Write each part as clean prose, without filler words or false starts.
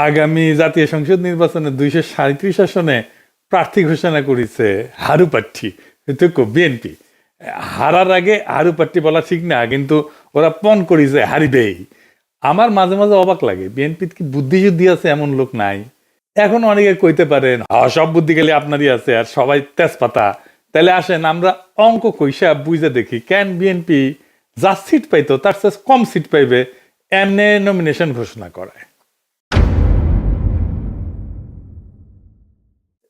আগামী জাতীয় সংসদ নির্বাচনে 237 আসনে প্রার্থী ঘোষণা করেছে হারু প্রার্থী বিএনপি। হারার আগে হারু প্রার্থী বলা ঠিক না, কিন্তু ওরা পণ করেছে হারিবেই। আমার মাঝে মাঝে অবাক লাগে, বিএনপির কি বুদ্ধি যুদ্ধি আছে এমন লোক নাই? এখন অনেকে কইতে পারেন সব বুদ্ধি গেলে আপনারই আছে আর সবাই তেজপাতা। তাহলে আসেন আমরা অঙ্ক কইসা বুঝে দেখি, কেন বিএনপি যা সিট পাইতো তার চেয়ে কম সিট পাইবে এমনি নমিনেশন ঘোষণা করায়।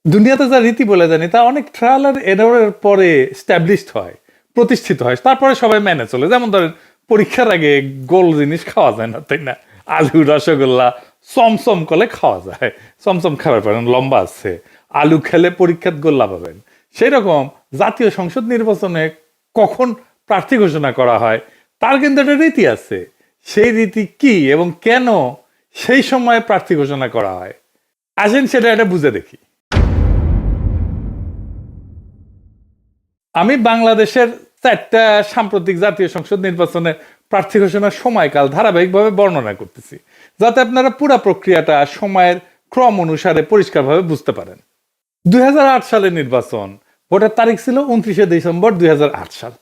দুনিয়াতে যা রীতি বলে জানি তা অনেক ট্রায়াল আর এররের পরে স্ট্যাবলিশড হয়, প্রতিষ্ঠিত হয়, তারপরে সবাই মেনে চলে। যেমন ধরেন পরীক্ষার আগে গোল জিনিস খাওয়া যায় না, তাই না? আলু রসগোল্লা চমচম করলে খাওয়া যায়, চমচম খাবার পারেন, লম্বা আছে, আলু খেলে পরীক্ষার গোল্লা পাবেন। সেই রকম জাতীয় সংসদ নির্বাচনে কখন প্রার্থী ঘোষণা করা হয় তার কিন্তু একটা রীতি আছে। সেই রীতি কি এবং কেন সেই সময়ে প্রার্থী ঘোষণা করা হয়, আসেন সেটা এটা বুঝে দেখি। আমি বাংলাদেশের 4টা সাম্প্রতিক জাতীয় সংসদ নির্বাচনের প্রার্থী ঘোষণার সময়কাল ধারাবাহিকভাবে বর্ণনা করতেছি, যাতে আপনারা পুরা প্রক্রিয়াটা সময়ের ক্রম অনুসারে পরিষ্কারভাবে বুঝতে পারেন। 2008 সালের নির্বাচন, ভোটের তারিখ ছিল 29শে ডিসেম্বর 2008 সাল।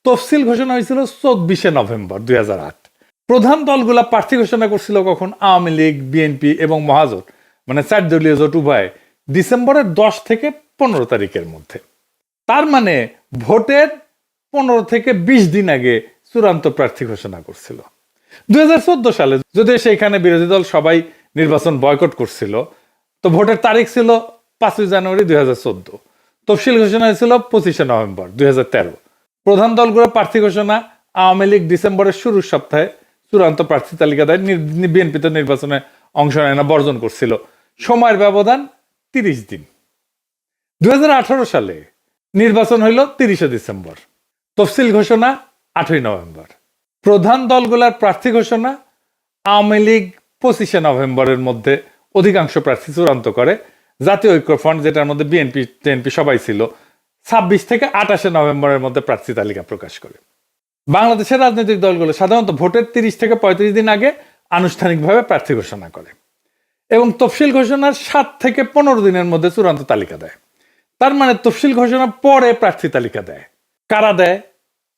তফসিল ঘোষণা হয়েছিল 24শে নভেম্বর 2008। প্রধান দলগুলা প্রার্থী ঘোষণা করছিল কখন? আওয়ামী লীগ, বিএনপি এবং মহাজোট, মানে 4 দলীয় জোট উভয়, ডিসেম্বরের 10 থেকে 15 তারিখের মধ্যে। তার মানে ভোটের 15 থেকে 20 দিন আগে চূড়ান্ত প্রার্থী ঘোষণা করছিল। 2014 সালে যদি সেইখানে বিরোধী দল সবাই নির্বাচন বয়কট করছিল, তো ভোটের তারিখ ছিল 5 জানুয়ারি 2014। তফসিল ঘোষণা হয়েছিল 25শে নভেম্বর 2013। প্রধান দলগুলো প্রার্থী ঘোষণা, আওয়ামী লীগ ডিসেম্বরের শুরুর সপ্তাহে চূড়ান্ত প্রার্থী তালিকা দেয়। বিএনপি তো নির্বাচনে অংশ নেয় না, বর্জন করছিল। সময়ের ব্যবধান 30 দিন। 2018 সালে নির্বাচন হইল 30শে ডিসেম্বর, তফসিল ঘোষণা 8ই নভেম্বর। প্রধান দলগুলার প্রার্থী ঘোষণা, আওয়ামী লীগ 25শে নভেম্বরের মধ্যে অধিকাংশ প্রার্থী চূড়ান্ত করে। জাতীয় ঐক্যফ্রন্ট, যেটার মধ্যে বিএনপি টিএনপি সবাই ছিল, 26 থেকে 28শে নভেম্বরের মধ্যে প্রার্থী তালিকা প্রকাশ করে। বাংলাদেশের রাজনৈতিক দলগুলো সাধারণত ভোটের 30 থেকে 35 দিন আগে আনুষ্ঠানিকভাবে প্রার্থী ঘোষণা করে এবং তফসিল ঘোষণার 7 থেকে 15 দিনের মধ্যে চূড়ান্ত তালিকা দেয়। তার মানে তফসিল ঘোষণার পরে প্রার্থী তালিকা দেয়। কারা দেয়?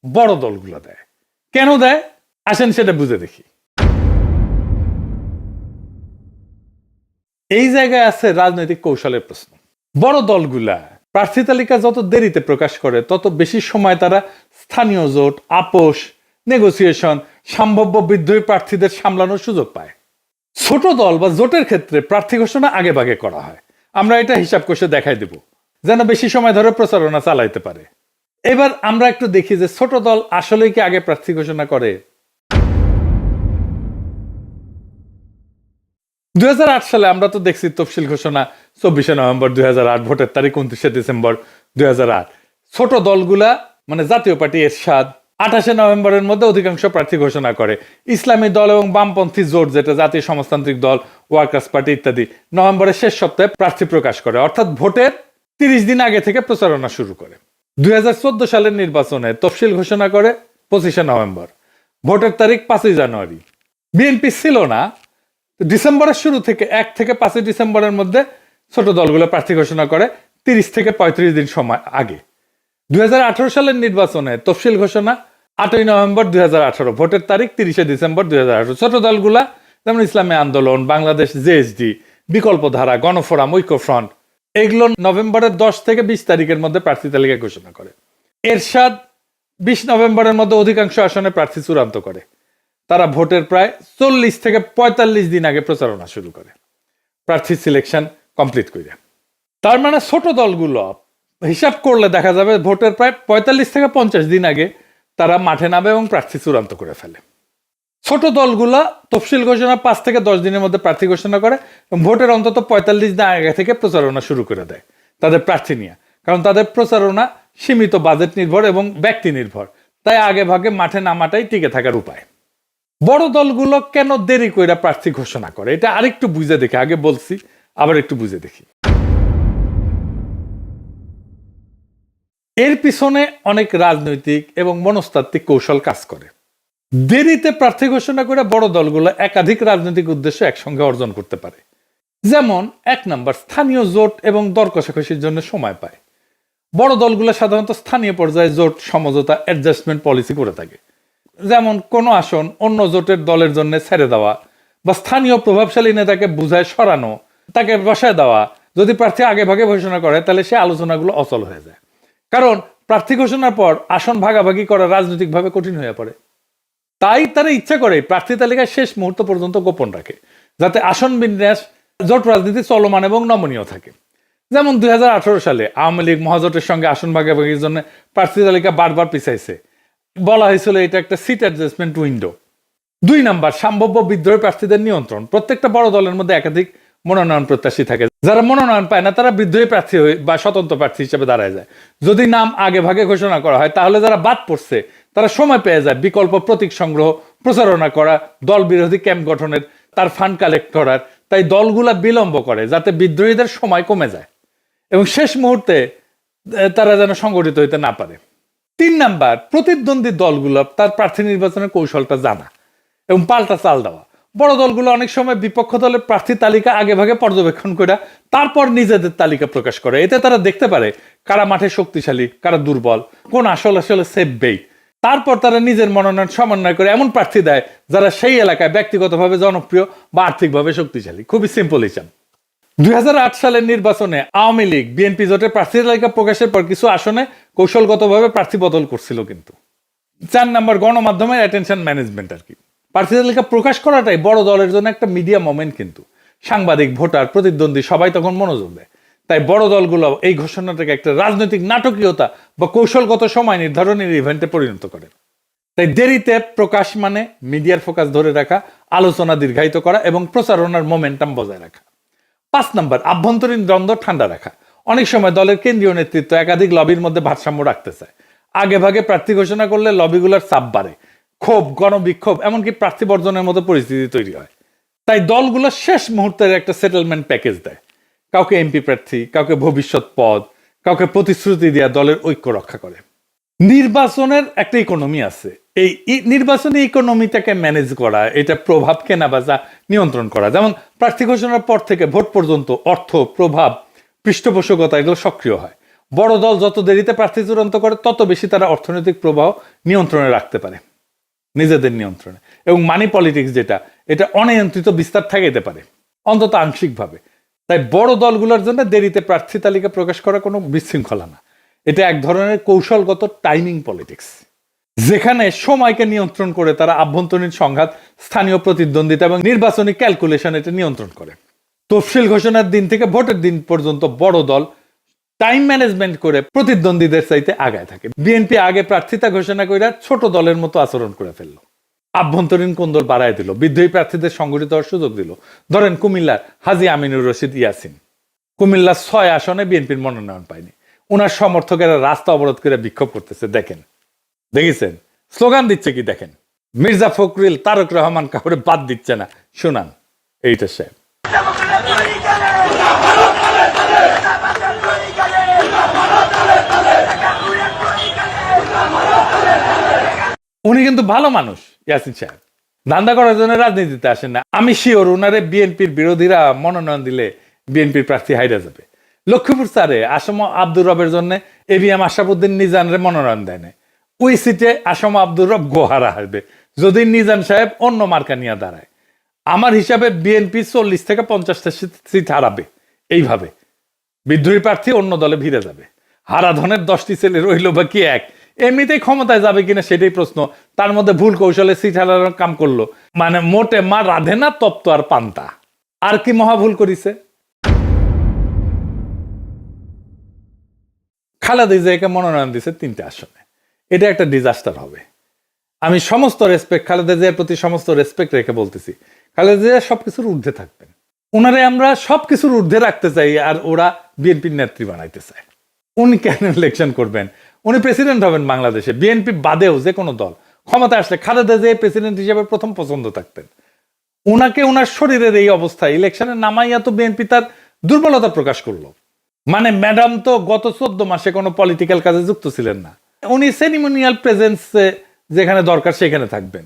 বড় দলগুলো দেয়। কেন দেয় আসেন সেটা বুঝে দেখি। এই জায়গায় আছে রাজনৈতিক কৌশলের প্রশ্ন। বড় দলগুলা প্রার্থী তালিকা যত দেরিতে প্রকাশ করে তত বেশি সময় তারা স্থানীয় জোট, আপোষ, নেগোসিয়েশন, সম্ভাব্য বিদ্রোহী প্রার্থীদের সামলানোর সুযোগ পায়। ছোট দল বা জোটের ক্ষেত্রে প্রার্থী ঘোষণা আগে ভাগে করা হয়। আমরা এটা হিসাব কষে দেখাই দেব, যেন বেশি সময় ধরে প্রচারণা চালাইতে পারে। এবার আমরা একটু দেখি যে ছোট দল আসলেই কি আগে প্রার্থী ঘোষণা করে। 2008 সালে আমরা তো দেখছি তফসিল ঘোষণা 24শে নভেম্বর 2008, ভোটের তারিখ 29শে ডিসেম্বর 2008। ছোট দলগুলা মানে জাতীয় পার্টি এরশাদ 28শে নভেম্বরের মধ্যে অধিকাংশ প্রার্থী ঘোষণা করে। ইসলামী দল এবং বামপন্থী জোট, যেটা জাতীয় সমাজতান্ত্রিক দল, ওয়ার্কার্স পার্টি ইত্যাদি, নভেম্বরের শেষ সপ্তাহে প্রার্থী প্রকাশ করে, অর্থাৎ ভোটের 30 দিন আগে থেকে প্রচারণা শুরু করে। 2014 সালের নির্বাচনে তফসিল ঘোষণা করে 25শে নভেম্বর, ভোটের তারিখ 5 জানুয়ারি। বিএনপি ছিল না, ডিসেম্বরের শুরু থেকে 1 থেকে 5 ডিসেম্বরের মধ্যে ছোট দলগুলো প্রার্থী ঘোষণা করে 30 থেকে 35 দিন সময় আগে। 2018 সালের নির্বাচনে তফসিল ঘোষণা 8ই নভেম্বর 2018, ভোটের তারিখ 30শে ডিসেম্বর 2018। ছোট দলগুলা যেমন ইসলামী আন্দোলন, বাংলাদেশ জেএসডি, বিকল্প ধারা, গণফোরাম, ঐক্যফ্রন্ট, এগুলো নভেম্বরের 10 থেকে 20 তারিখের মধ্যে প্রার্থী তালিকা ঘোষণা করে। এরশাদ 20 নভেম্বরের মধ্যে অধিকাংশ আসনে প্রার্থী চূড়ান্ত করে। তারা ভোটের প্রায় 40 থেকে 45 দিন আগে প্রচারণা শুরু করে প্রার্থী সিলেকশন কমপ্লিট করে। তার মানে ছোট দলগুলো হিসাব করলে দেখা যাবে ভোটের প্রায় 45 থেকে 50 দিন আগে তারা মাঠে নামে এবং প্রার্থী চূড়ান্ত করে ফেলে। ছোট দলগুলা তফসিল ঘোষণা 5 থেকে 10 দিনের মধ্যে প্রার্থী ঘোষণা করে এবং ভোটের অন্তত 45 দিন আগে থেকে প্রচারণা শুরু করে দেয় তাদের প্রার্থী নিয়ে, কারণ তাদের প্রচারণা সীমিত বাজেট নির্ভর এবং ব্যক্তি নির্ভর, তাই আগে ভাগে মাঠে নামাটাই টিকে থাকার উপায়। বড় দলগুলো কেন দেরি করে প্রার্থী ঘোষণা করে এটা আরেকটু বুঝে দেখি। আগে বলছি, আবার একটু বুঝে দেখি। এর পিছনে অনেক রাজনৈতিক এবং মনস্তাত্ত্বিক কৌশল কাজ করে। দেরিতে প্রার্থী ঘোষণা করে বড় দলগুলো একাধিক রাজনৈতিক উদ্দেশ্য একসঙ্গে অর্জন করতে পারে। যেমন 1 নম্বর, স্থানীয় জোট এবং দর কষাকষির জন্য সময় পায়। বড় দলগুলো সাধারণত স্থানীয় পর্যায়ে জোট সমঝোতা অ্যাডজাস্টমেন্ট পলিসি করে থাকে। যেমন কোনো আসন অন্য জোটের দলের জন্য ছেড়ে দেওয়া বা স্থানীয় প্রভাবশালী নেতাকে বুঝায় সরানো, তাকে বসায় দেওয়া। যদি প্রার্থী আগে ভাগে ঘোষণা করে তাহলে সে আলোচনাগুলো অচল হয়ে যায়, কারণ প্রার্থী ঘোষণার পর আসন ভাগাভাগি করা রাজনৈতিকভাবে কঠিন হয়ে পড়ে। তাই তারা ইচ্ছা করে প্রার্থী তালিকায় শেষ মুহূর্ত পর্যন্ত গোপন রাখে, যাতে আসন বিন্যাস জোট রাজনীতি চলমান এবং নমনীয় থাকে। যেমন 2018 সালে আওয়ামী লীগ মহাজোটের সঙ্গে আসন ভাগাভাগির জন্য প্রার্থী তালিকা বারবার পিছাইছে। বলা হয়েছিল এটা একটা সিট অ্যাডজাস্টমেন্ট উইন্ডো। 2 নম্বর, সম্ভাব্য বিদ্রোহী প্রার্থীদের নিয়ন্ত্রণ। প্রত্যেকটা বড় দলের মধ্যে একাধিক মনোনয়ন প্রত্যাশী থাকে। যারা মনোনয়ন পায় না তারা বিদ্রোহী প্রার্থী বা স্বতন্ত্র প্রার্থী হিসেবে দাঁড়ায় যায়। যদি নাম আগে ভাগে ঘোষণা করা হয় তাহলে যারা বাদ পড়ছে তারা সময় পেয়ে যায় বিকল্প প্রতীক সংগ্রহ, প্রচারণা করা, দল বিরোধী ক্যাম্প গঠনের, তার ফান্ড কালেক্ট করার। তাই দলগুলা বিলম্ব করে যাতে বিদ্রোহীদের সময় কমে যায় এবং শেষ মুহূর্তে তারা যেন সংগঠিত হইতে না পারে। 3 নম্বর, প্রতিদ্বন্দ্বী দলগুলো তার প্রার্থী নির্বাচনের কৌশলটা জানা এবং পাল্টা চাল দেওয়া। বড় দলগুলো অনেক সময় বিপক্ষ দলের প্রার্থী তালিকা আগে ভাগে পর্যবেক্ষণ করে তারপর নিজেদের তালিকা প্রকাশ করে। এতে তারা দেখতে পারে কারা মাঠে শক্তিশালী, কারা দুর্বল, কোন আসলে সেফ বেট। তারপর তারা নিজের মনোনয়ন সমন্বয় করে এমন প্রার্থী দেয় যারা সেই এলাকায় ব্যক্তিগতভাবে জনপ্রিয় বা আর্থিকভাবে শক্তিশালী। খুবই সিম্পল হিসাব। 2008 সালের নির্বাচনে আওয়ামী লীগ বিএনপি জোটের প্রার্থী তালিকা প্রকাশের পর কিছু আসনে কৌশলগতভাবে প্রার্থী বদল করছিল। কিন্তু 4 নম্বর, গণমাধ্যমের অ্যাটেনশন ম্যানেজমেন্ট আর কি। প্রার্থী তালিকা প্রকাশ করাটাই বড় দলের জন্য একটা মিডিয়া মোমেন্ট, কিন্তু সাংবাদিক, ভোটার, প্রতিদ্বন্দ্বী সবাই তখন মনোযোগ দেয়। তাই বড় দলগুলো এই ঘোষণাটাকে একটা রাজনৈতিক নাটকীয়তা বা কৌশলগত সময় নির্ধারণের ইভেন্টে পরিণত করে। তাই দেরিতে প্রকাশ মানে মিডিয়ার ফোকাস ধরে রাখা, আলোচনা দীর্ঘায়িত করা এবং প্রচারণার মোমেন্টাম বজায় রাখা। 5 নম্বর, আভ্যন্তরীণ দ্বন্দ্ব ঠান্ডা রাখা। অনেক সময় দলের কেন্দ্রীয় নেতৃত্ব একাধিক লবির মধ্যে ভারসাম্য রাখতে চায়। আগে ভাগে প্রার্থী ঘোষণা করলে লবিগুলোর চাপ বাড়ে, ক্ষোভ, গণবিক্ষোভ, এমনকি প্রার্থী বর্জনের মতো পরিস্থিতি তৈরি হয়। তাই দলগুলো শেষ মুহূর্তের একটা সেটেলমেন্ট প্যাকেজ দেয়। কাউকে এমপি প্রার্থী, কাউকে ভবিষ্যৎ পদ, কাউকে প্রতিশ্রুতি দেওয়া দলের ঐক্য রক্ষা করে। নির্বাচনের একটা ইকোনমি আছে। এই নির্বাচনী ইকোনমিটাকে ম্যানেজ করা, এটা প্রভাব কেনাবেচা নিয়ন্ত্রণ করা। যেমন প্রার্থী ঘোষণার পর থেকে ভোট পর্যন্ত অর্থ, প্রভাব, পৃষ্ঠপোষকতা এগুলো সক্রিয় হয়। বড় দল যত দেরিতে প্রার্থী চূড়ান্ত করে তত বেশি তারা অর্থনৈতিক প্রবাহ নিয়ন্ত্রণে রাখতে পারে, নিজেদের নিয়ন্ত্রণে। এবং মানি পলিটিক্স যেটা, এটা অনিয়ন্ত্রিত বিস্তার থাকাইতে পারে, অন্তত আংশিকভাবে। তাই বড় দলগুলোর জন্য দেরিতে প্রার্থী তালিকা প্রকাশ করা কোনো বিশৃঙ্খলা না, এটা এক ধরনের কৌশলগত টাইমিং পলিটিক্স, যেখানে সময়কে নিয়ন্ত্রণ করে তারা আভ্যন্তরীণ সংঘাত, স্থানীয় প্রতিদ্বন্দ্বিতা এবং নির্বাচনী ক্যালকুলেশন এটা নিয়ন্ত্রণ করে। তফসিল ঘোষণার দিন থেকে ভোটের দিন পর্যন্ত বড় দল টাইম ম্যানেজমেন্ট করে প্রতিদ্বন্দ্বীদের চাইতে আগায় থাকে। বিএনপি আগে প্রার্থিতা ঘোষণা করে ছোট দলের মতো আচরণ করে ফেললো, আভ্যন্তরীণ কোন্দল বাড়ায় দিল, বিদ্রোহী প্রার্থীদের সংগঠিত হওয়ার সুযোগ দিল। ধরেন কুমিল্লার হাজী আমিনুর রশিদ ইয়াসিন, কুমিল্লার 6 আসনে বিএনপির মনোনয়ন পায়নি। ওনার সমর্থকেরা রাস্তা অবরোধ করে বিক্ষোভ করতেছে, দেখেছেন স্লোগান দিচ্ছে কি দেখেন, মির্জা ফখরুল, তারেক রহমান কাউরে বাদ দিচ্ছে না। শোনান এইটা সাহেব। উনি কিন্তু ভালো মানুষ, ইয়াসিন সাহেব ধান্দা করার জন্য রাজনীতিতে আসেন না। আমি শিওর উনারে বিএনপির বিরোধীরা মনোনয়ন দিলে বিএনপির প্রার্থী হাইরা যাবে। লক্ষ্মীপুর স্যারে আসম আব্দুর রবের জন্য এবিএম আশরাফুদ্দিন নিজানরে মনোনয়ন দেয় না। ওই সিটে আসম আব্দুর রব গোহারা হারবে যদি নিজান সাহেব অন্য মার্কা নিয়ে দাঁড়ায়। আমার হিসাবে বিএনপি 40 থেকে 50টা সিট হারাবে। এইভাবে বিদ্রোহী প্রার্থী অন্য দলে ভিড়ে যাবে। হারাধনের 10টি ছেলে রইল বা কি এক, এমনিতেই ক্ষমতায় যাবে কিনা সেটাই প্রশ্ন। তার মধ্যে ভুল কৌশলে সিট হারানোর কাম করলো, মানে মোটে মা রাধে না তপ্ত আর পান্তা। আর কি মহা ভুল করিছে। খালেদা জিয়াকে মনোনয়ন দিছে 3টে আসনে, এটা একটা ডিজাস্টার হবে। আমি সমস্ত রেসপেক্ট, খালেদা জিয়ার প্রতি সমস্ত রেসপেক্ট রেখে বলতেছি, খালেদা জিয়া সবকিছুর ঊর্ধ্বে থাকবেন। ওনারে আমরা সবকিছুর ঊর্ধ্বে রাখতে চাই, আর ওরা বিএনপির নেত্রী বানাইতে চায়। উনি কেন ইলেকশন করবেন? উনি প্রেসিডেন্ট হবেন বাংলাদেশে। বিএনপি বাদেও যে কোনো দল ক্ষমতা আসলে খালেদা জিয়া প্রেসিডেন্ট হিসেবে প্রথম পছন্দ থাকতেন। উনাকে উনার শরীরের এই অবস্থায় ইলেকশনে নামাইয়া তো বিএনপি তার দুর্বলতা প্রকাশ করলো। মানে ম্যাডাম তো গত 14 মাসে কোনো পলিটিক্যাল কাজে যুক্ত ছিলেন না। উনি সেরিমোনিয়াল প্রেজেন্সে যেখানে দরকার সেখানে থাকবেন,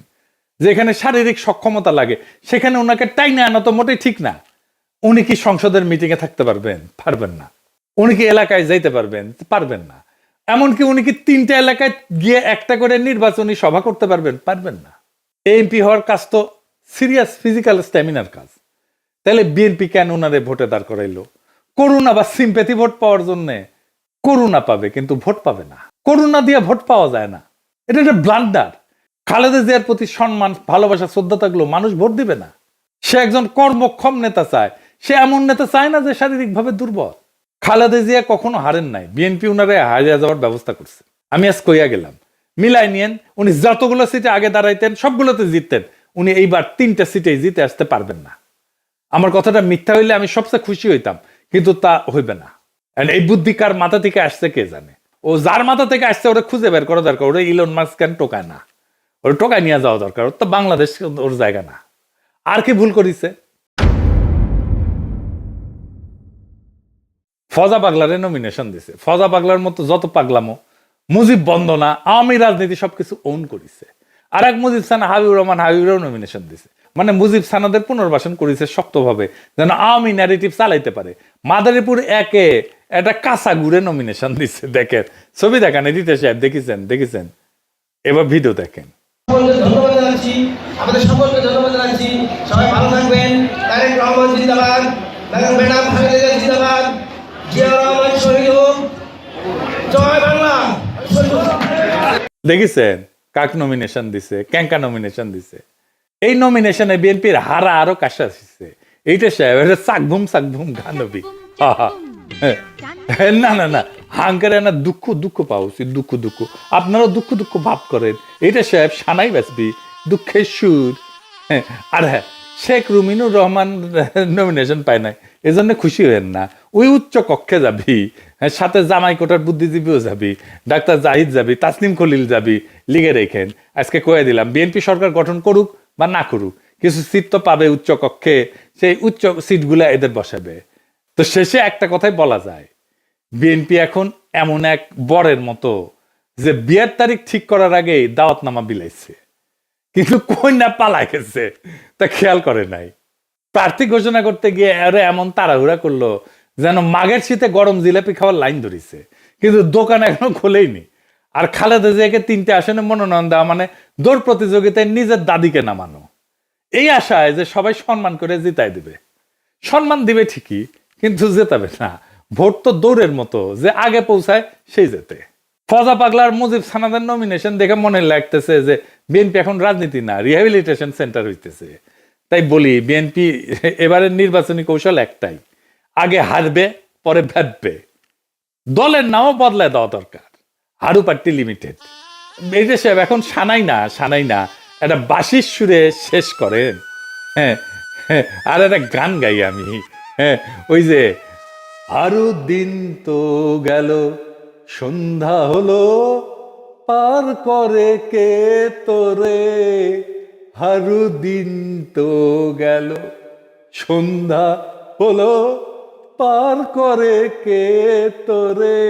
যেখানে শারীরিক সক্ষমতা লাগে সেখানে ওনাকে টাইনে আনা তো মোটেই ঠিক না। উনি কি সংসদের মিটিং এ থাকতে পারবেন? পারবেন না। উনি কি এলাকায় যাইতে পারবেন? পারবেন না। এমনকি উনি কি 3টা এলাকায় গিয়ে একটা করে নির্বাচনী সভা করতে পারবেন? পারবেন না। এমপি হওয়ার কাজ তো সিরিয়াস ফিজিক্যাল স্ট্যামিনার কাজ। তাহলে বিএনপি কেন ওনারে ভোটে দাঁড় করাইলো? করুণা বা সিম্প্যাথি ভোট পাওয়ার জন্য। করুণা পাবে কিন্তু ভোট পাবে না। করুণা দিয়ে ভোট পাওয়া যায় না। এটা একটা ব্লান্ডার। খালেদা জিয়ার প্রতি সম্মান, ভালোবাসা, শ্রদ্ধা থাকলেও মানুষ ভোট দিবে না। সে একজন কর্মক্ষম নেতা চায়। সে এমন নেতা চায় না যে শারীরিকভাবে দুর্বল। খালেদা জিয়া কখনো হারেন নাই। বিএনপি উনারে হারিয়ে যাওয়ার ব্যবস্থা করছে। আমি আজ কইয়া গেলাম, মিলাই নিয়েন। উনি যতগুলো সিটে আগে দাঁড়াইতেন সবগুলোতে জিততেন। উনি এইবার 3টা সিটেই জিতে আসতে পারবেন না। আমার কথাটা মিথ্যা হইলে আমি সবচেয়ে খুশি হইতাম, কিন্তু তা হইবে না। এই বুদ্ধি কার মাথা থেকে আসছে কে জানে। ও যার মাথা থেকে আসছে ওরা খুঁজে বের করা দরকার। ওরা ইলন মাস্ক কেন টোকায় না? ওর টোকায় নিয়ে যাওয়া দরকার। ওর তো বাংলাদেশ ওর জায়গা না। আর কি ভুল করিছে? ফজা পাগলারে নমিনেশন দিছে। ফজা পাগলার মতো যত পাগলামো, মুজিব বন্দনা, আওয়ামী রাজনীতি সবকিছু ওন করিছে। আর এক মুজিব সানা হাবিবুর রহমান, হাবিবুরও নমিনেশন দিছে। মানে মুজিব সানাদের পুনর্বাসন করেছে শক্তভাবে, যেন আওয়ামী ন্যারেটিভ চালাইতে পারে। মাদারীপুর একে একটা কাঁচা গুড়ে নমিনেশন দিচ্ছে। দেখেন ছবি, দেখান এডিটর সাহেব, দেখেছেন। এবার ভিডিও দেখেন। ধন্যবাদ জানাচ্ছি, আমাদের সকলকে ধন্যবাদ জানাচ্ছি। সবাই ভালো থাকবেন। তারেক রহমান জিন্দাবাদ, ম্যাডাম খালেদা জিয়া জিন্দাবাদ, জিয়া রহমান শহীদ হোক, জয় বাংলা। দেখেছেন কাক নমিনেশন দিছে, ক্যাঙ্কা নমিনেশন দিছে। এই নমিনেশনে বিএনপির হারা আরো কাশা আসছে। এইটা সাহেব এটা চাকভুম গানবি। না হাঙ্কারে না দুঃখ পাওয়া উচিত। দুঃখ আপনারাও দুঃখ ভাব করেন। এইটা সাহেব সানাই বাঁচবি, দুঃখের সুর। আর হ্যাঁ, শেখ রুমিনুর রহমান নমিনেশন পায় নাই, এজন্য খুশি হয়েন না। ওই উচ্চ কক্ষে যাবি, সাথে জামাই কোটার বুদ্ধিজীবীও যাবি, ডাক্তার জাহিদ যাবি, তাসনিম খলিল যাবি, লিগে রেখেন। আজকে কয়ে দিলাম, বিএনপি সরকার গঠন করুক বা না করুক, কিছু সিট তো পাবে উচ্চ কক্ষে। সেই উচ্চ সিটগুলা এদের বসাবে। তো শেষে একটা কথাই বলা যায়, বিএনপি এখন এমন এক বরের মতো যে বিয়ের তারিখ ঠিক করার আগেই দাওয়াতনামা বিলাইছে, কিন্তু কন্যা পালা গেছে তা খেয়াল করে নাই। প্রার্থী ঘোষণা করতে গিয়ে আরে এমন তাড়াহুড়া করলো যেন মাঘের শীতে গরম জিলাপি খাওয়ার লাইন ধরিছে, কিন্তু দোকান এখনো খোলেইনি। আর খালেদা জিয়াকে 3টে আসনে মনোনয়ন দেওয়া মানে দৌড় প্রতিযোগিতায় নিজের দাদিকে নামানো। এই আশায় যে সবাই সম্মান করে জিতাই দিবে। সম্মান দিবে ঠিকই, কিন্তু জেতাবে না। ভোট তো দৌড়ের মতো, যে আগে পৌঁছায় সেই জেতে। ফজা পাগলার মুজিব সানাদের নমিনেশন দেখে মনে লাগতেছে যে বিএনপি এখন রাজনীতি না, রিহ্যাবিলিটেশন সেন্টার হইতেছে। তাই বলি, বিএনপি এবারের নির্বাচনী কৌশল একটাই, আগে হারবে পরে ভাববে। দলের নামও বদলায় দেওয়া দরকার, হারু পার্টি লিমিটেড। এই যে সাহেব এখন সানাই না একটা বাঁশির সুরে শেষ করেন। হ্যাঁ, আর একটা গান গাই আমি। ওই যে আরো দিন তো গেল, সন্ধ্যা হলো, পার করে কে তোরে। হারু দিন তো গেল, সন্ধ্যা হলো, পার করে কে তোরে।